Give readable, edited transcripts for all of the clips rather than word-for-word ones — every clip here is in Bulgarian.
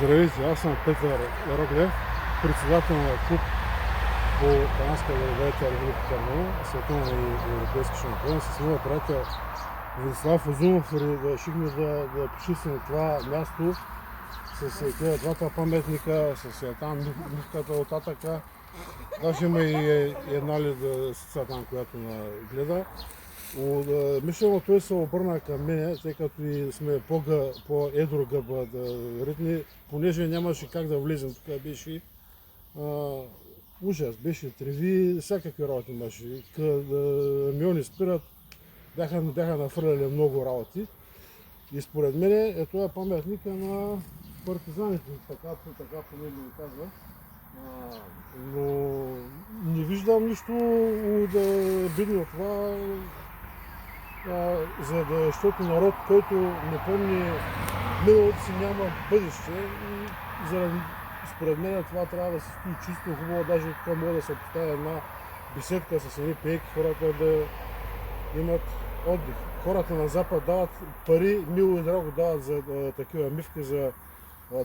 Здравейте, аз съм Петър Роглев, председател на клуб по канадска веловетер Велико Търново, световен и европейски шампион. С моя приятел Владислав Узунов решихме да почистим това място с тези двата паметника, с там мивката от Атака. Даже има и една ледица там, която гледа. Мишлено той се обърна към мене, тъй като и сме по-едро гъба ритни, понеже нямаше как да влезем. Тук беше ужас, беше треви, всякакви работи имаше. Камиони спират, бяха нафърляли много работи. И според мен това е паметника на партизаните, така поне да го казва. Но не виждам нищо обидно от това, защото народ, който не помни миналото си, няма бъдеще. И според мен това трябва да се стои чисто хубаво, даже тук може да се поставя една беседка с едни пейки, хората да имат отдих. Хората на Запад дават пари, мило и драго дават за такива мивки, за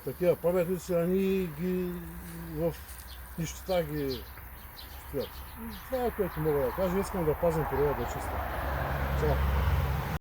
такива паметници, а ние ги в нищета ги стоят. Това е което мога да кажа. Искам да пазим природата чиста. Чао!